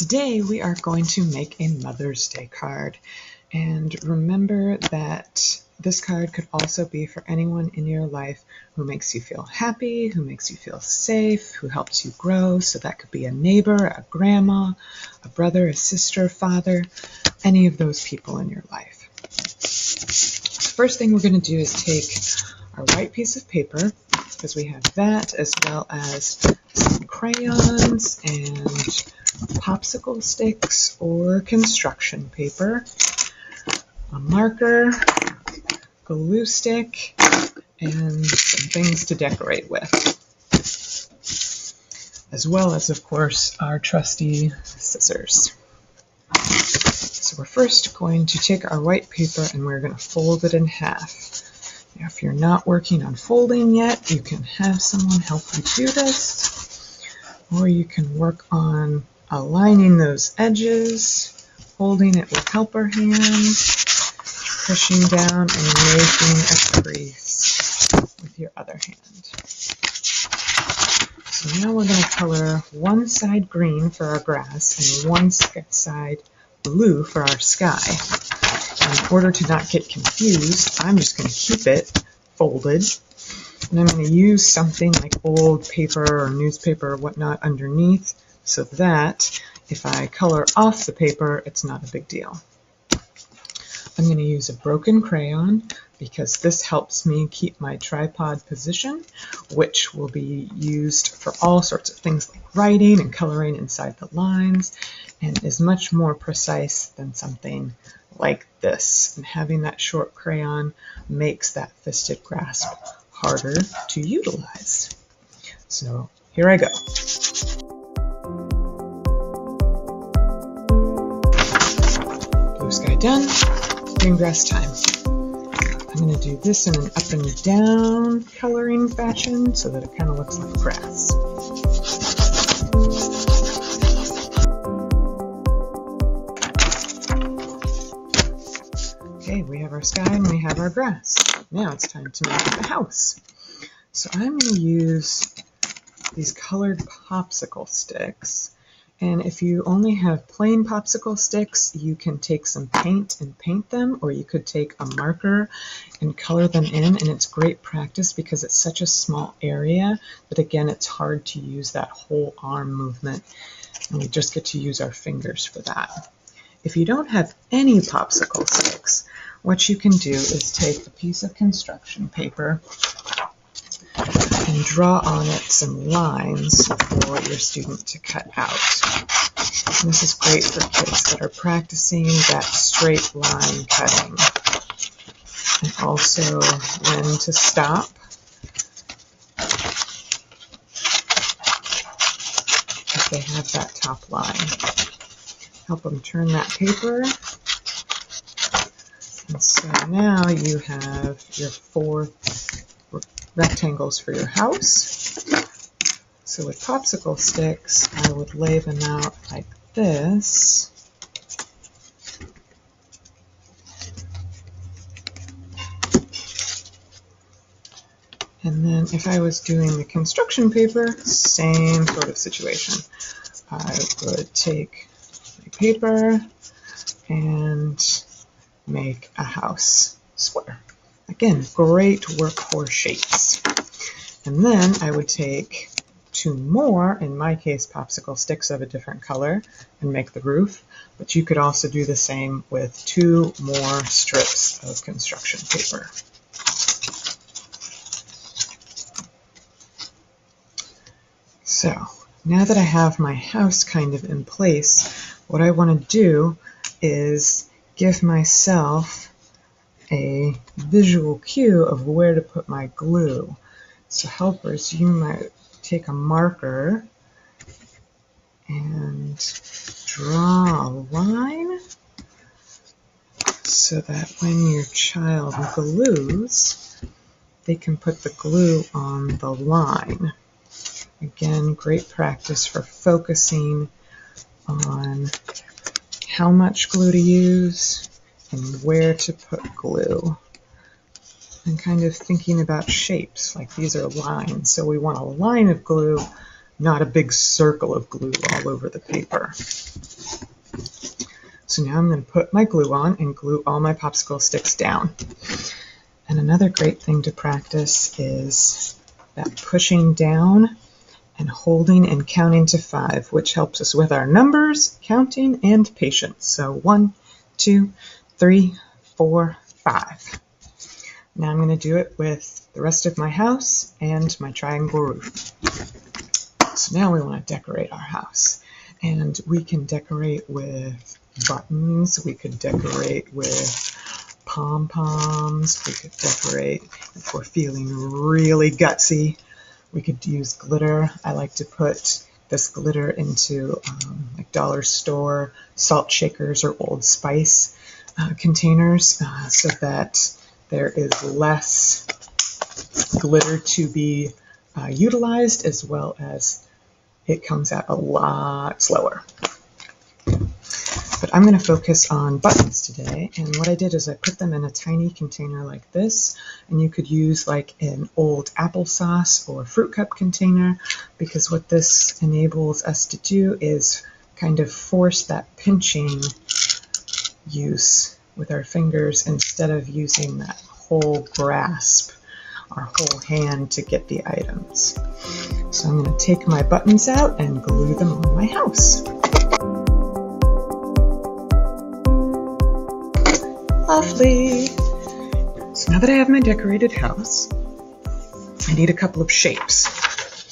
Today we are going to make a Mother's Day card, and remember that this card could also be for anyone in your life who makes you feel happy, who makes you feel safe, who helps you grow. So that could be a neighbor, a grandma, a brother, a sister, father, any of those people in your life. The first thing we're going to do is take our white piece of paper, because we have that, as well as some crayons and popsicle sticks or construction paper, a marker, glue stick, and some things to decorate with, as well as, of course, our trusty scissors. So we're first going to take our white paper and we're going to fold it in half. Now, if you're not working on folding yet, you can have someone help you do this, or you can work on aligning those edges, holding it with helper hands, pushing down and making a crease with your other hand. So now we're going to color one side green for our grass and one side blue for our sky. In order to not get confused, I'm just going to keep it folded, and I'm going to use something like old paper or newspaper or whatnot underneath, so that if I color off the paper, it's not a big deal. I'm going to use a broken crayon because this helps me keep my tripod position, which will be used for all sorts of things like writing and coloring inside the lines, and is much more precise than something like this. And having that short crayon makes that fisted grasp harder to utilize. So here I go. Blue sky done, green grass time. I'm going to do this in an up and down coloring fashion so that it kind of looks like grass. Okay, we have our sky and we have our grass. Now it's time to make the house. So I'm going to use these colored popsicle sticks. And if you only have plain popsicle sticks, you can take some paint and paint them, or you could take a marker and color them in. And it's great practice because it's such a small area that, again, it's hard to use that whole arm movement. And we just get to use our fingers for that. If you don't have any popsicle sticks, what you can do is take a piece of construction paper and draw on it some lines for your student to cut out. And this is great for kids that are practicing that straight line cutting, and also when to stop. If they have that top line. Help them turn that paper. And so now you have your 4 rectangles for your house. So with popsicle sticks, I would lay them out like this. And then if I was doing the construction paper, same sort of situation. I would take my paper and make a house square. Again, great work for shapes. And then I would take 2 more, in my case, popsicle sticks of a different color, and make the roof. But you could also do the same with 2 more strips of construction paper. So now that I have my house kind of in place, what I want to do is give myself a visual cue of where to put my glue. So helpers, you might take a marker and draw a line so that when your child glues, they can put the glue on the line. Again, great practice for focusing on how much glue to use and where to put glue. And kind of thinking about shapes, like these are lines. So we want a line of glue, not a big circle of glue all over the paper. So now I'm going to put my glue on and glue all my popsicle sticks down. And another great thing to practice is that pushing down and holding and counting to 5, which helps us with our numbers, counting, and patience. So 1, 2, 3, 4, 5. Now I'm going to do it with the rest of my house and my triangle roof. So now we want to decorate our house. And we can decorate with buttons, we could decorate with pom-poms, we could decorate, if we're feeling really gutsy, we could use glitter. I like to put this glitter into like dollar store salt shakers or Old Spice containers so that there is less glitter to be utilized, as well as it comes out a lot slower. But I'm going to focus on buttons today, and what I did is I put them in a tiny container like this, and you could use like an old applesauce or fruit cup container, because what this enables us to do is kind of force that pinching use with our fingers instead of using that whole grasp, our whole hand to get the items. So I'm going to take my buttons out and glue them on my house. Lovely. So now that I have my decorated house, I need a couple of shapes.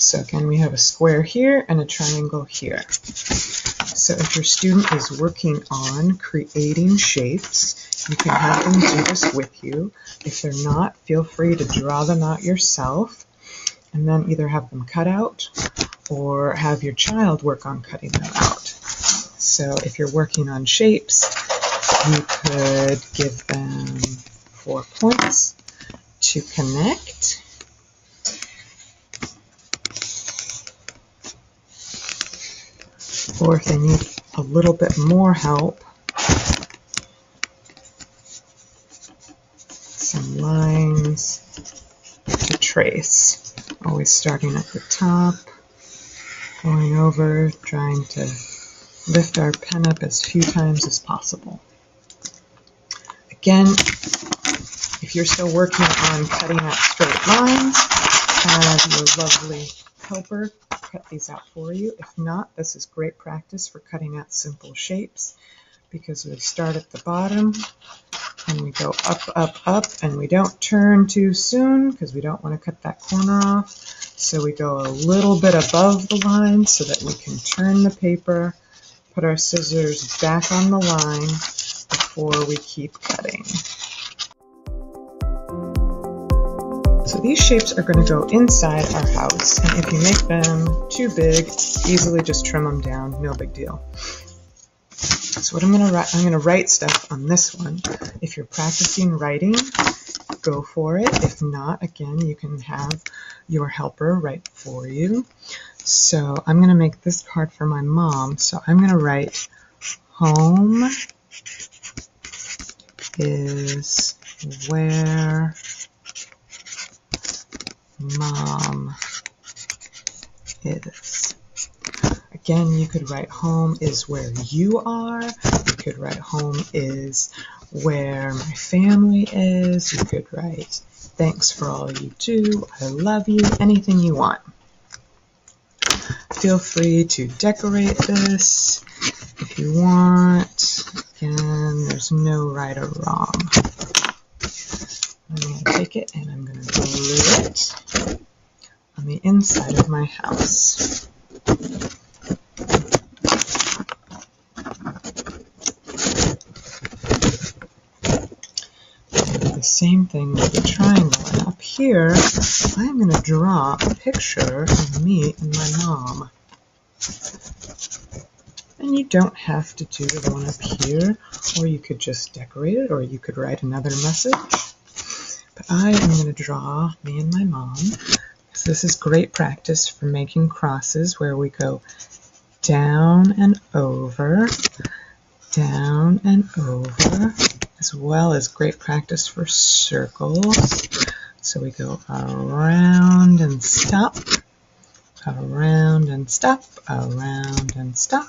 So again, we have a square here and a triangle here. So if your student is working on creating shapes, you can have them do this with you. If they're not, feel free to draw them out yourself and then either have them cut out or have your child work on cutting them out. So if you're working on shapes, you could give them 4 points to connect. Or if they need a little bit more help, some lines to trace. Always starting at the top, going over, trying to lift our pen up as few times as possible. Again, if you're still working on cutting out straight lines, have your lovely helper cut these out for you. If not, this is great practice for cutting out simple shapes, because we start at the bottom and we go up, up, up, and we don't turn too soon because we don't want to cut that corner off. So we go a little bit above the line so that we can turn the paper, put our scissors back on the line before we keep cutting. So these shapes are going to go inside our house, and if you make them too big, easily just trim them down, no big deal. So what I'm going to write stuff on this one. If you're practicing writing, go for it. If not, again, you can have your helper write for you. So I'm going to make this card for my mom. So I'm going to write home is where Mom is. Again, you could write home is where you are. You could write home is where my family is. You could write thanks for all you do. I love you. Anything you want. Feel free to decorate this if you want. Again, there's no right or wrong. I'm going to take it and I'm going to glue it on the inside of my house. The same thing with the triangle. And up here, I'm going to draw a picture of me and my mom. And you don't have to do the one up here, or you could just decorate it, or you could write another message. But I am going to draw me and my mom. So this is great practice for making crosses where we go down and over, as well as great practice for circles. So we go around and stop, around and stop, around and stop.